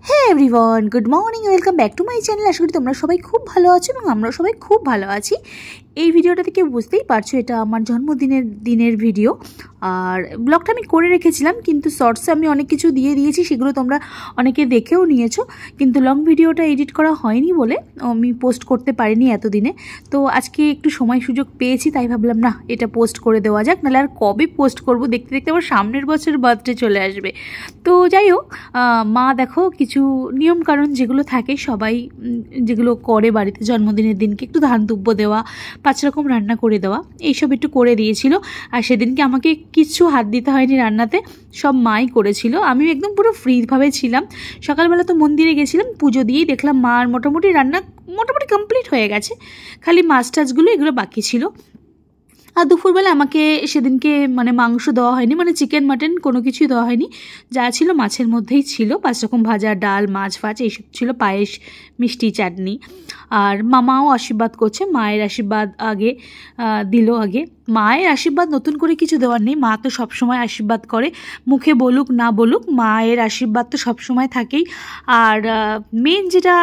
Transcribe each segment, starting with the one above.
Hey everyone, good morning, welcome back to my channel. আশা করি তোমরা সবাই খুব ভালো আছো এবং আমরা সবাই খুব ভালো আছি। এই ভিডিওটা থেকে বুঝতেই পারছো এটা আমার জন্মদিনের ভিডিও। আর ব্লগটা আমি করে রেখেছিলাম, কিন্তু শর্টসে আমি অনেক কিছু দিয়ে দিয়েছি, সেগুলো তোমরা অনেকে দেখেও নিয়েছো, কিন্তু লং ভিডিওটা এডিট করা হয়নি বলে আমি পোস্ট করতে পারিনি এতদিনে। তো আজকে একটু সময় সুযোগ পেয়েছি, তাই ভাবলাম না এটা পোস্ট করে দেওয়া যাক, নাহলে আর কবে পোস্ট করবো, দেখতে দেখতে আবার সামনের বছর বার্থডে চলে আসবে। তো যাই হোক, মা দেখো কিছু নিয়মকানুন যেগুলো থাকে সবাই যেগুলো করে বাড়িতে জন্মদিনের দিনকে, একটু ধান দুব্য দেওয়া, 5 রকম রান্না করে দেওয়া, এইসব একটু করে দিয়েছিল। আর সেদিনকে আমাকে কিছু হাত দিতে হয়নি রান্নাতে, সব মাই করেছিল। আমি একদম পুরো ফ্রিভাবে ছিলাম। সকালবেলা তো মন্দিরে গেছিলাম, পুজো দিয়েই দেখলাম মার মোটামুটি রান্না কমপ্লিট হয়ে গেছে, খালি মাছ টাছগুলো এগুলো বাকি ছিল। আর দুপুরবেলা আমাকে সেদিনকে মাংস দেওয়া হয়নি, চিকেন মাটন কোনো কিছুই দেওয়া হয়নি, যা ছিল মাছের মধ্যেই ছিল, 5 রকম ভাজা, ডাল, মাছ ফাছ এইসব ছিল, পায়েস, মিষ্টি, চাটনি। আর মামাও আশীর্বাদ করছে, মায়ের আশীর্বাদ আগে দিল। আগে মায়ের আশীর্বাদ নতুন করে কিছু দেওয়ার নেই, মা তো সবসময় আশীর্বাদ করে, মুখে বলুক না বলুক মায়ের আশীর্বাদ তো সবসময় থাকেই। আর মেন যেটা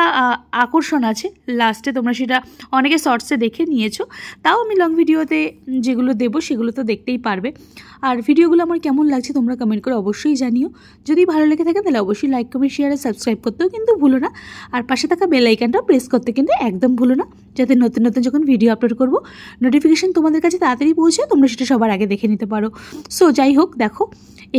আকর্ষণ আছে লাস্টে, তোমরা সেটা অনেকে শর্টসে দেখে নিয়েছো, তাও আমি লং ভিডিওতে যেগুলো দেবো সেগুলো তো দেখতেই পারবে। আর ভিডিওগুলো আমার কেমন লাগছে তোমরা কমেন্ট করে অবশ্যই জানিও। যদি ভালো লেগে থাকে তাহলে অবশ্যই লাইক, কমেন্ট, শেয়ার আর সাবস্ক্রাইব করতেও কিন্তু ভুলো না। আর পাশে থাকা বেল আইকনটাও প্রেস করতে কিন্তু একদম ভুলো না, যাতে নতুন নতুন যখন ভিডিও আপলোড করবো নোটিফিকেশান তোমাদের কাছে তাড়াতাড়ি পৌঁছে তোমরা সেটা সবার আগে দেখে নিতে পারো। সো যাই হোক, দেখো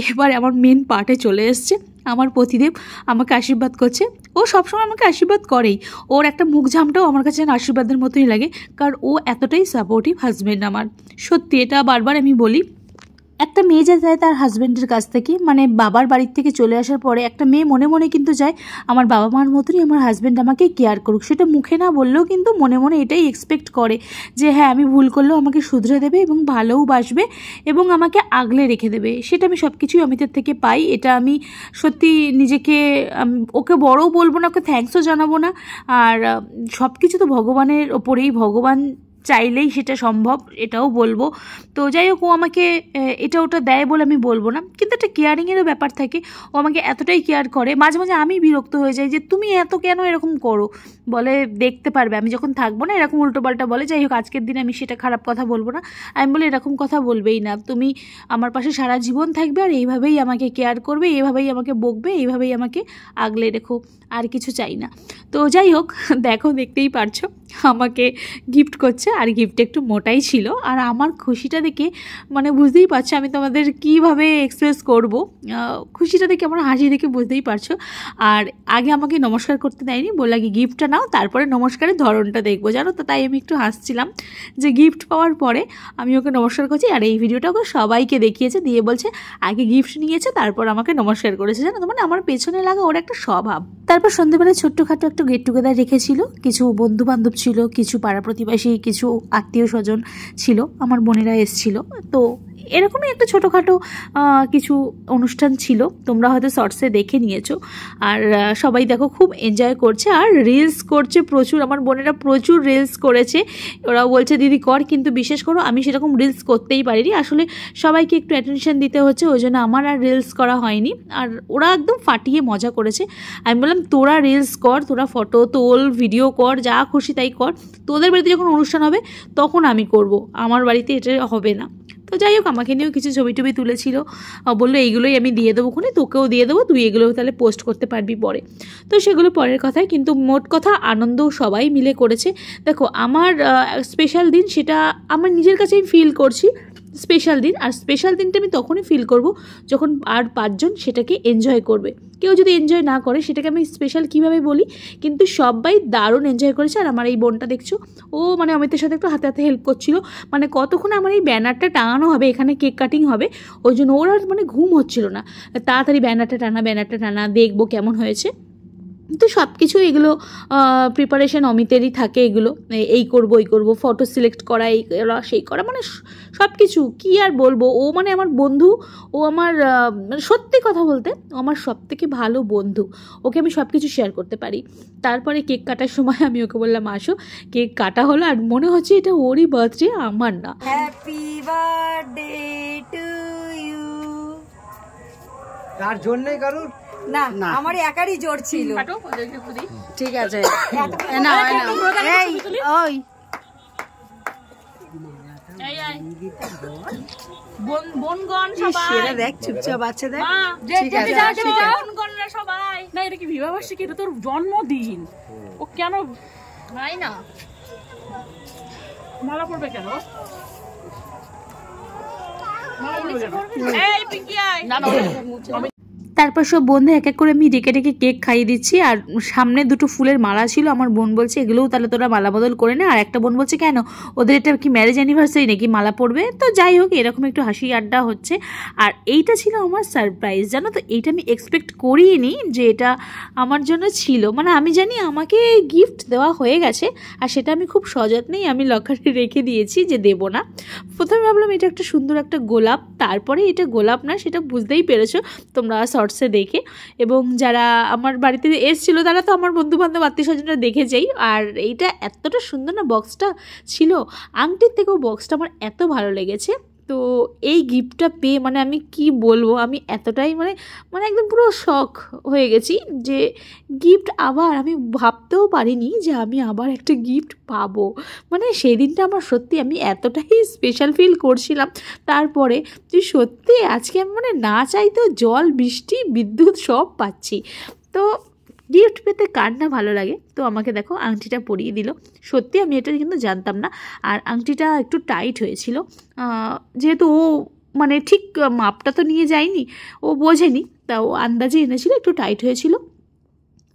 এবার আমার মেন পার্টে চলে এসছে। আমার পতিদেব আমাকে আশীর্বাদ করছে, ও সবসময় আমাকে আশীর্বাদ করেই, ওর একটা মুখ ঝামটাও আমার কাছে আশীর্বাদের মতোই লাগে, কারণ ও এতটাই সাপোর্টিভ হাজব্যান্ড আমার। সত্যি এটা বারবার আমি বলি, একটা মেয়ে যে যায় তার হাজব্যান্ডের কাছ থেকে, বাবার বাড়ির থেকে চলে আসার পরে একটা মেয়ে মনে মনে কিন্তু যায় আমার বাবা মার মতনই আমার হাজব্যান্ড আমাকে কেয়ার করুক। সেটা মুখে না বললেও কিন্তু মনে মনে এটাই এক্সপেক্ট করে যে হ্যাঁ, আমি ভুল করলেও আমাকে শুধরে দেবে এবং ভালোও বাসবে এবং আমাকে আগলে রেখে দেবে। সেটা আমি সব কিছুই অমিতের থেকে পাই। এটা আমি সত্যি নিজেকে, ওকে বড়ও বলবো না, ওকে থ্যাঙ্কসও জানাবো না। আর সব কিছু তো ভগবানের ওপরেই, ভগবান চাইলেই সেটা সম্ভব, এটাও বলবো। তো যাই হোক, ও আমাকে এটা ওটা দেয় বলে আমি বলবো না, কিন্তু একটা কেয়ারিংয়েরও ব্যাপার থাকে। ও আমাকে এতটাই কেয়ার করে, মাঝে মাঝে আমি বিরক্ত হয়ে যাই যে তুমি এত কেন এরকম করো, বলে দেখতে পারবে আমি যখন থাকবো না, এরকম উল্টোপাল্টা বলে। যাই হোক, আজকের দিনে আমি সেটা খারাপ কথা বলবো না, আমি বলি এরকম কথা বলবেই না, তুমি আমার পাশে সারা জীবন থাকবে আর এইভাবেই আমাকে কেয়ার করবে, এইভাবেই আমাকে বকবে, এইভাবেই আমাকে আগলে রেখো, আর কিছু চাই না। তো যাই হোক, দেখো দেখতেই পারছো আমাকে গিফট করছে, আর গিফটটা একটু মোটাই ছিল। আর আমার খুশিটা দেখে বুঝতেই পারছো আমি তোমাদের কীভাবে এক্সপ্রেস করব, খুশিটা দেখে, আমার হাসি দেখে বুঝতেই পারছো। আর আগে আমাকে নমস্কার করতে দেয়নি, বলে আগে গিফটটা নাও, তারপরে নমস্কারের ধরনটা দেখবো, জানো তো। তাই আমি একটু হাসছিলাম যে গিফট পাওয়ার পরে আমি ওকে নমস্কার করছি। আর এই ভিডিওটা ওকে সবাইকে দেখিয়েছে, দিয়ে বলছে আগে গিফট নিয়েছে তারপর আমাকে নমস্কার করেছে, জানো তো। আমার পেছনে লাগা ওর একটা স্বভাব। তারপর সন্ধ্যেবেলায় ছোট্টখাটো একটা গেট টুগেদার রেখেছিল, কিছু বন্ধু বান্ধব ছিল, কিছু পাড়া প্রতিবেশী, কিছু আত্মীয় স্বজন ছিল, আমার বোনেরা এসেছিল। তো এরকমই একটা ছোটোখাটো কিছু অনুষ্ঠান ছিল, তোমরা হয়তো শর্টসে দেখে নিয়েছো। আর সবাই দেখো খুব এনজয় করছে আর রিলস করছে প্রচুর, আমার বোনেরা প্রচুর রিলস করেছে। ওরাও বলছে দিদি কর, কিন্তু বিশেষ করো আমি সেরকম রিলস করতেই পারিনি, আসলে সবাইকে একটু অ্যাটেনশন দিতে হচ্ছে, ওই জন্য আমার আর রিলস করা হয়নি। আর ওরা একদম ফাটিয়ে মজা করেছে। আমি বললাম তোরা রিলস কর, তোরা ফটো তোল, ভিডিও কর, যা খুশি তাই কর, তোদের বাড়িতে যখন অনুষ্ঠান হবে তখন আমি করব, আমার বাড়িতে এটা হবে না। তো যাই হোক, আমাকে নিয়েও কিছু ছবি টবি তুলেছিল, বললো এইগুলোই আমি দিয়ে দেবো, ওখানে তোকেও দিয়ে দেবো, তুই এগুলো তাহলে পোস্ট করতে পারবি পরে। তো সেগুলো পরের কথাই, কিন্তু মোট কথা আনন্দ সবাই মিলে করেছে। দেখো আমার স্পেশাল দিন, সেটা আমার নিজের কাছেই ফিল করছি স্পেশাল দিন। আর স্পেশাল দিনটা আমি তখনই ফিল করব যখন আর 5 জন সেটাকে এনজয় করবে। কেউ যদি এনজয় না করে সেটাকে আমি স্পেশাল কীভাবে বলি, কিন্তু সবাই দারুণ এনজয় করেছে। আর আমার এই বোনটা দেখছো, ও অমিতের সাথে একটু হাতে হাতে হেল্প করছিল, কতক্ষণ আমার এই ব্যানারটা টাঙানো হবে, এখানে কেক কাটিং হবে, ওই জন্য ওর আর ঘুম হচ্ছিল না, তাড়াতাড়ি ব্যানারটা টানা, দেখবো কেমন হয়েছে। তো সব কিছু এগুলো প্রিপারেশন অমিতেরই থাকে, এগুলো এই করব ওই করব, ফটো সিলেক্ট করা, এই করা সেই করা, সব কিছু কী আর বলবো। ও আমার বন্ধু, ও আমার সত্যি কথা বলতে ও আমার সব থেকে ভালো বন্ধু, ওকে আমি সব কিছু শেয়ার করতে পারি। তারপরে কেক কাটার সময় আমি ওকে বললাম আসো, কেক কাটা হলো, আর মনে হচ্ছে এটা ওরই বার্থডে, আমার না। Happy birthday to you. তার জন্যই কারুর না আমার একারই জোর ছিল। ঠিক আছে দেখ চুপচাপ আছে দেখ সবাই না, এটা কি বিবাহবার্ষিকী? এটা তোর জন্মদিন, ও কেন নাই না মালা পড়বে কেন? তারপর সব বন্ধু এক এক করে আমি ডেকে ডেকে কেক খাইয়ে দিচ্ছি। আর সামনে দুটো ফুলের মালা ছিল, আমার বোন বলছে এগুলোও তাহলে তোরা মালা বদল করে নে। আর একটা বোন বলছে কেন, ওদের এটা কি ম্যারেজ অ্যানিভার্সারি নাকি মালা পড়বে? তো যাই হোক, এরকম একটু হাসি আড্ডা হচ্ছে। আর এইটা ছিল আমার সারপ্রাইজ, জানো তো। এইটা আমি এক্সপেক্ট করিনি যে এটা আমার জন্য ছিল। মানে আমি জানি আমাকে গিফট দেওয়া হয়ে গেছে, আর সেটা আমি খুব সযত্নেই আমি লকারে রেখে দিয়েছি যে দেবো না। প্রথমে ভাবলাম এটা একটা সুন্দর একটা গোলাপ, তারপরে এটা গোলাপ না সেটা বুঝতেই পেরেছো তোমরা শর্টসে দেখে। এবং যারা আমার বাড়িতে এসেছিলো তারা তো আমার বন্ধুবান্ধব আত্মীয় স্বজনরা দেখেছেই। আর এইটা এতটা সুন্দর না বক্সটা ছিল, আংটির থেকেও বক্সটা আমার এত ভালো লেগেছে। তো এই গিফটটা পেয়ে মানে আমি কি বলবো, আমি এতটাই মানে একদম পুরো শখ হয়ে গেছি যে গিফট আবার আমি ভাবতেও পারিনি যে আমি আবার একটা গিফট পাবো। মানে সেই দিনটা আমার সত্যি আমি এতটাই স্পেশাল ফিল করছিলাম। তারপরে তুই সত্যি আজকে আমি মানে না চাইতেও জল, বৃষ্টি, বিদ্যুৎ সব পাচ্ছি। তো গিফট পেতে কার না ভালো লাগে। তো আমাকে দেখো আংটিটা পরিয়ে দিল। সত্যি আমি এটা কিন্তু জানতাম না। আর আংটিটা একটু টাইট হয়েছিল, যেহেতু ও মানে ঠিক মাপটা তো নিয়ে যায়নি, ও বোঝেনি, তা ও আন্দাজে এনেছিল, একটু টাইট হয়েছিল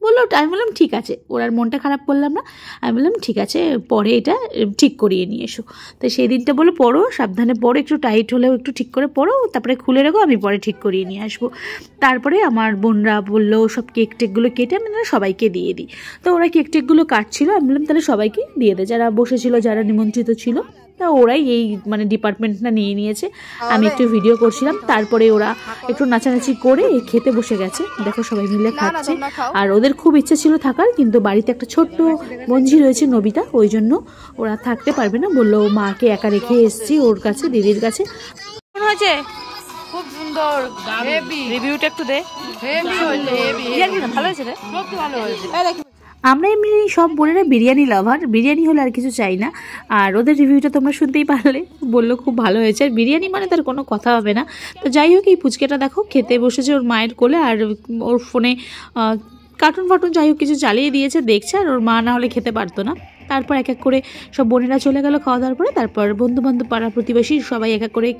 বললো। আমি বললাম ঠিক আছে, ওর আর মনটা খারাপ করলাম না। আমি বললাম ঠিক আছে, পরে এটা ঠিক করিয়ে নিয়ে এসো। তো সেই দিনটা বলো পরো, সাবধানে পরো, একটু টাইট হলেও একটু ঠিক করে পরো, তারপরে খুলে রেখো, আমি পরে ঠিক করিয়ে নিয়ে আসবো। তারপরে আমার বোনরা বললো সব কেক টেকগুলো কেটে আমি সবাইকে দিয়ে দিই। তো ওরা কেক টেকগুলো কাটছিলো, আমি বললাম তাহলে সবাইকে দিয়ে দে, যারা বসেছিল, যারা নিমন্ত্রিত ছিল। তা ওরাই এই মানে ডিপার্টমেন্টটা নিয়ে নিয়েছে। আমি একটু ভিডিও করছিলাম, তারপরে ওরা একটু নাচানাচি করে খেতে বসে গেছে। দেখো সবাই মিলে খাচ্ছে। আর ওদের খুব ইচ্ছে ছিল থাকার, কিন্তু বাড়িতে একটা ছোট্ট বঞ্জি রয়েছে নবিতা, ওই জন্য ওরা থাকতে পারবে না, বললো মাকে একা রেখে এসছি ওর কাছে, দিদির কাছে। কেমন হয়েছে? খুব সুন্দর, রিভিউটা একটু দে। ভালো হয়েছে রে, সত্যি ভালো হয়েছে। আমরা এমনি সব বোনেরা বিরিয়ানি লাভার, বিরিয়ানি হলে আর কিছু চাই না। আর ওদের রিভিউটা তোমরা শুনতেই পারলে, বললো খুব ভালো হয়েছে। আর বিরিয়ানি মানে তার কোনো কথা হবে না। তো যাই হোক, এই পুচকেটা দেখো খেতে বসেছে ওর মায়ের কোলে, আর ওর ফোনে কার্টুন ফাটুন যাই হোক কিছু চালিয়ে দিয়েছে, দেখছে। আর ওর মা না হলে খেতে পারতো না। তারপর এক এক করে সব বোনেরা চলে গেল খাওয়া দাওয়ার পরে। তারপর বন্ধুবান্ধব, পাড়া প্রতিবেশী সবাই এক এক করে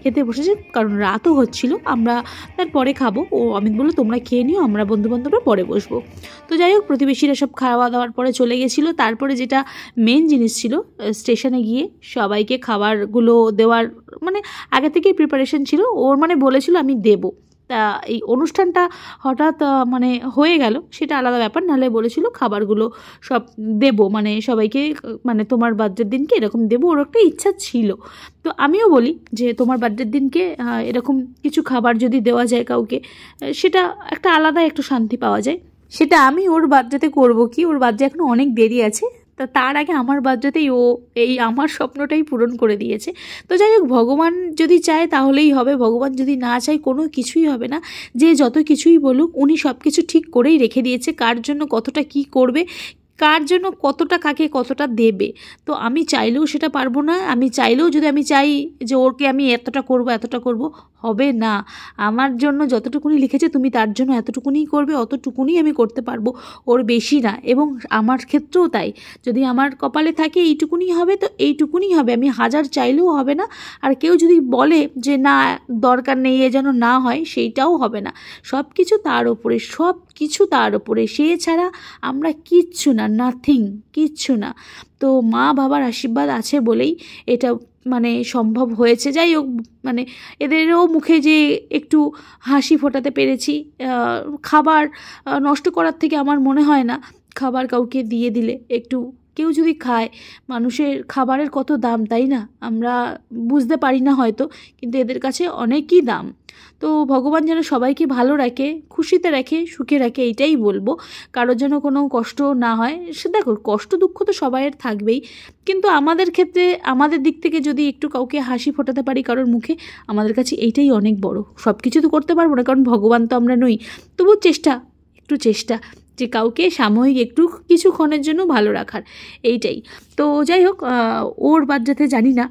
খেতে বসেছে, কারণ রাতও হচ্ছিল। আমরা তারপরে খাবো। ও অমিত বললো তোমরা খেয়ে নিও, আমরা বন্ধুবান্ধবরা পরে বসবো। তো যাই হোক, প্রতিবেশীরা সব খাওয়া দাওয়ার পরে চলে গেছিলো। তারপরে যেটা মেন জিনিস ছিল, স্টেশনে গিয়ে সবাইকে খাবারগুলো দেওয়ার মানে আগে থেকেই প্রিপারেশন ছিল। ওর মানে বলেছিল আমি দেবো। তা এই অনুষ্ঠানটা হঠাৎ মানে হয়ে গেল, সেটা আলাদা ব্যাপার। নাহলে বলেছিল খাবারগুলো সব দেবো, মানে সবাইকে, মানে তোমার বার্থডের দিনকে এরকম দেবো, ওর একটা ইচ্ছা ছিল। তো আমিও বলি যে তোমার বার্থডের দিনকে এরকম কিছু খাবার যদি দেওয়া যায় কাউকে, সেটা একটা আলাদা একটু শান্তি পাওয়া যায়। সেটা আমি ওর বার্থডেতে করবো কি, ওর বার্থডে এখনও অনেক দেরি আছে। তা তার আগে আমার বার্থডেতেই ও এই আমার স্বপ্নটাই পূরণ করে দিয়েছে। তো যাই হোক, ভগবান যদি চায় তাহলেই হবে, ভগবান যদি না চায় কোনো কিছুই হবে না। যে যত কিছুই বলুক, উনি সব কিছু ঠিক করেই রেখে দিয়েছে, কার জন্য কতটা কি করবে, কার জন্য কতটা কাকে কতটা দেবে। তো আমি চাইলেও সেটা পারবো না। আমি চাইলেও যদি আমি চাই যে ওকে আমি এতটা করব, হবে না। আমার জন্য যতটুকুনি লিখেছে তুমি তার জন্য এতটুকুনিই করবে, অতটুকুনি আমি করতে পারবো, ওর বেশি না। এবং আমার ক্ষেত্রেও তাই, যদি আমার কপালে থাকে এইটুকুনি হবে তো এইটুকুনি হবে, আমি হাজার চাইলেও হবে না। আর কেউ যদি বলে যে না দরকার নেই, এ যেন না হয়, সেইটাও হবে না। সব কিছু তার ওপরে, সব কিছু তার ওপরে, সে ছাড়া আমরা কিচ্ছু না, নাথিং, কিচ্ছু না। তো মা বাবার আশীর্বাদ আছে বলেই এটা মানে সম্ভব হয়েছে। যাই হোক, মানে এদেরও মুখে যে একটু হাসি ফোটাতে পেরেছি। খাবার নষ্ট করার থেকে আমার মনে হয় না, খাবার কাউকে দিয়ে দিলে একটু কেউ যদি খায়, মানুষের খাবারের কত দাম, তাই না? আমরা বুঝতে পারি না হয়তো, কিন্তু এদের কাছে অনেকই দাম। তো ভগবান যেন সবাইকে ভালো রাখে, খুশিতে রাখে, সুখে রাখে, এইটাই বলবো। কারোর যেন কোনো কষ্ট না হয়। সে দেখো, কষ্ট দুঃখ তো সবাইয়ের থাকবেই, কিন্তু আমাদের ক্ষেত্রে আমাদের দিক থেকে যদি একটু কাউকে হাসি ফোটাতে পারি কারোর মুখে, আমাদের কাছে এইটাই অনেক বড়। সব কিছু তো করতে পারবো না, কারণ ভগবান তো আমরা নই, তবু একটু চেষ্টা যে কাউকে সাময়িক একটু কিছুক্ষণের জন্য ভালো রাখার, এইটাই। তো যাই হোক, ওর বার্থডেতে জানি না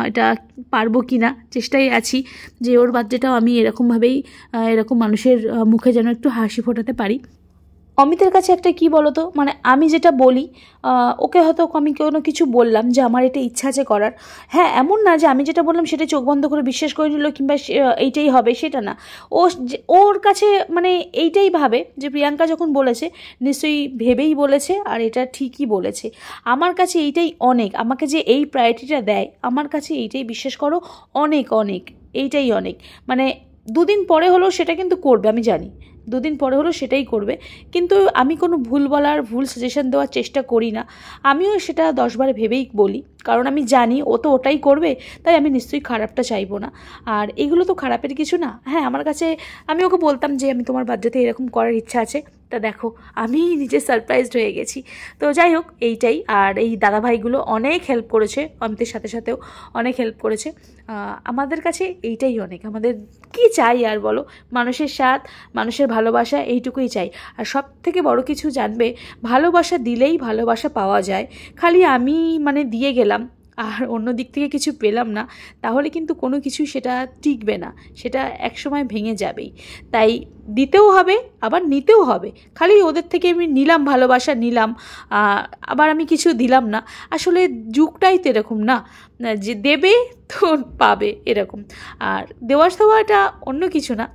এটা পারবো কি না, চেষ্টায় আছি যে ওর বার্থডেটাও আমি এরকমভাবেই এরকম মানুষের মুখে যেন একটু হাসি ফোটাতে পারি। অমিতের কাছে একটা কি বলো তো, মানে আমি যেটা বলি, ওকে হয়তো আমি কোনো কিছু বললাম যে আমার এটা ইচ্ছা আছে করার, হ্যাঁ এমন না যে আমি যেটা বললাম সেটা চোখ বন্ধ করে বিশ্বাস করে নিল কিংবা এইটাই হবে, সেটা না। ওর কাছে মানে এইটাই ভাবে যে প্রিয়াঙ্কা যখন বলেছে নিশ্চয়ই ভেবেই বলেছে আর এটা ঠিকই বলেছে। আমার কাছে এইটাই অনেক, আমাকে যে এই প্রায়োরিটিটা দেয়, আমার কাছে এইটাই বিশ্বাস করো অনেক অনেক, এইটাই অনেক। মানে দুদিন পরে হলেও সেটা কিন্তু করবে, আমি জানি দুদিন পরে হলো সেটাই করবে, কিন্তু আমি কোনো ভুল বলার, ভুল সাজেশন দেওয়ার চেষ্টা করি না। আমিও সেটা 10 বার ভেবেই বলি, কারণ আমি জানি ও তো ওটাই করবে, তাই আমি নিশ্চয়ই খারাপটা চাইবো না। আর এগুলো তো খারাপের কিছু না। হ্যাঁ, আমার কাছে আমি ওকে বলতাম যে আমি তোমার বার্থডেতে এরকম করার ইচ্ছা আছে, তা দেখো আমি নিজে সারপ্রাইজড হয়ে গেছি। তো যাই হোক, এইটাই। আর এই দাদাভাইগুলো অনেক হেল্প করেছে, অমিতের সাথে সাথেও অনেক হেল্প করেছে। আমাদের কাছে এইটাই অনেক। আমাদের কি চাই আর বলো, মানুষের সাথ, মানুষের ভালোবাসা, এইটুকুই চাই। আর সব থেকে বড় কিছু জানবে, ভালোবাসা দিলেই ভালোবাসা পাওয়া যায়। খালি আমি মানে দিয়ে গেলাম আর অন্য দিক থেকে কিছু পেলাম না, তাহলে কিন্তু কোনো কিছু সেটা টিকবে না, সেটা একসময় ভেঙে যাবেই। তাই দিতেও হবে আবার নিতেও হবে। খালি ওদের থেকে আমি নিলাম, ভালোবাসা নিলাম, আবার আমি কিছু দিলাম না। আসলে যুগটাই তো এরকম না, যে দেবে তো পাবে এরকম। আর দেওয়াটা অন্য কিছু না,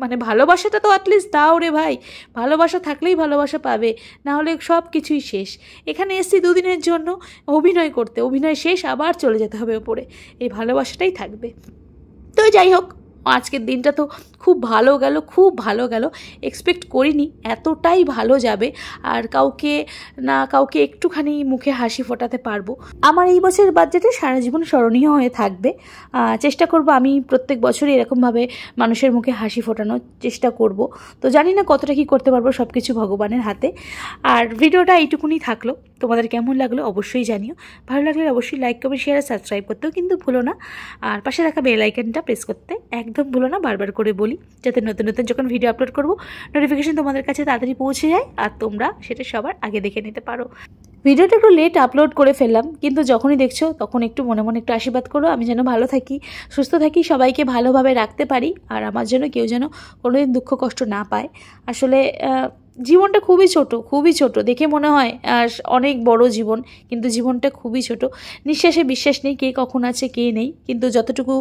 মানে ভালোবাসাটা তো অ্যাটলিস্ট দাও রে ভাই। ভালোবাসা থাকলেই ভালোবাসা পাবে, না হলে সব কিছুই শেষ। এখানে এসছি 2 দিনের জন্য অভিনয় করতে, অভিনয় শেষ আবার চলে যেতে হবে ওপরে, এই ভালোবাসাটাই থাকবে। তো যাই হোক, আজকের দিনটা তো খুব ভালো গেল, খুব ভালো গেল। এক্সপেক্ট করিনি এতটাই ভালো যাবে, আর কাউকে একটুখানি মুখে হাসি ফোটাতে পারবো। আমার এই বছরের বার্থডেটা সারা জীবন স্মরণীয় হয়ে থাকবে। চেষ্টা করব আমি প্রত্যেক বছরই এরকমভাবে মানুষের মুখে হাসি ফোটানোর চেষ্টা করব। তো জানি না কতটা কি করতে পারবো, সব কিছু ভগবানের হাতে। আর ভিডিওটা এইটুকুনি থাকলো, তোমাদের কেমন লাগলো অবশ্যই জানিও। ভালো লাগলে অবশ্যই লাইক, কমেন্ট, শেয়ার আর সাবস্ক্রাইব করতেও কিন্তু ভুলো না। আর পাশে রাখা বেল আইকনটা প্রেস করতে একদম ভুলো না, বারবার করে বলি, যাতে নতুন নতুন যখন ভিডিও আপলোড করব নোটিফিকেশন তোমাদের কাছে তাড়াতাড়ি পৌঁছে যায় আর তোমরা সেটা সবার আগে দেখে নিতে পারো। ভিডিওটা একটু লেট আপলোড করে ফেললাম, কিন্তু যখনই দেখছো তখন একটু মনে মনে একটু আশীর্বাদ করো, আমি যেন ভালো থাকি, সুস্থ থাকি, সবাইকে ভালোভাবে রাখতে পারি, আর আমার জন্য কেউ যেন কোনোদিন দুঃখ কষ্ট না পায়। আসলে জীবনটা খুবই ছোট, দেখে মনে হয় অনেক বড় জীবন, কিন্তু জীবনটা খুবই ছোট। নিঃশ্বাসে বিশ্বাস নেই কে কখন আছে কে নেই, কিন্তু যতটুকু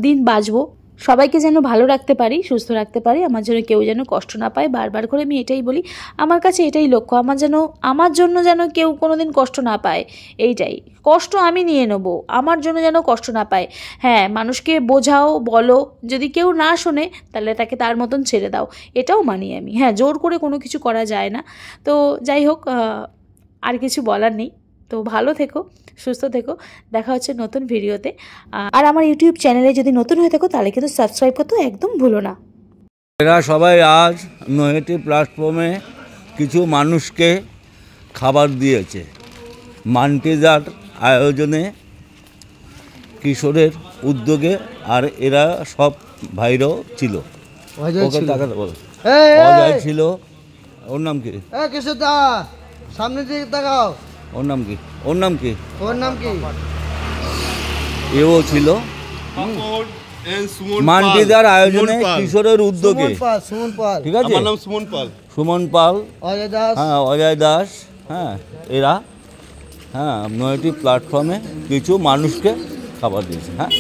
দিন বাঁচবো সবাইকে যেন ভালো রাখতে পারি, সুস্থ রাখতে পারি, আমার জন্য কেউ যেন কষ্ট না পায়। বারবার করে আমি এটাই বলি, আমার কাছে এটাই লক্ষ্য, আমার জন্য যেন কেউ কোনোদিন কষ্ট না পায়, এইটাই। কষ্ট আমি নিয়ে নেব, আমার জন্য যেন কষ্ট না পায়। হ্যাঁ, মানুষকে বোঝাও, বলো, যদি কেউ না শোনে তাহলে তাকে তার মতন ছেড়ে দাও, এটাও মানি আমি। হ্যাঁ, জোর করে কোনো কিছু করা যায় না। তো যাই হোক, আর কিছু বলার নেই। তো ভালো থেকো, সুস্থ থেকো, দেখা হচ্ছে নতুন ভিডিওতে। আর আমার ইউটিউব চ্যানেলে যদি নতুন হয়ে থাকো তাহলে কিন্তু সাবস্ক্রাইব করতে একদম ভুলো না। এরা সবাই আজ নৈহাটি প্ল্যাটফর্মে কিছু মানুষকে খাবার দিয়েছে, মান্টিদার আয়োজনে, কিশোরের উদ্যোগে। আর এরা সব ভাইরাও ছিল, ওকে তাকাতে বলো, অজয় ছিল। ওর নাম কি? কিশোরদা সামনে দিকে তাকাও। ওর নাম কি? ওর নাম কি? ওর নাম কি? এও ছিল। মান্টিদার আয়োজনে, কিশোরের উদ্যোগে। সুমন পাল, ঠিক আছে, আমার নাম সুমন পাল। সুমন পাল, অজয় দাস, হ্যাঁ অজয় দাস, হ্যাঁ এরা নৈহাটি প্ল্যাটফর্মে কিছু মানুষকে খাবার দিয়েছে। হ্যাঁ।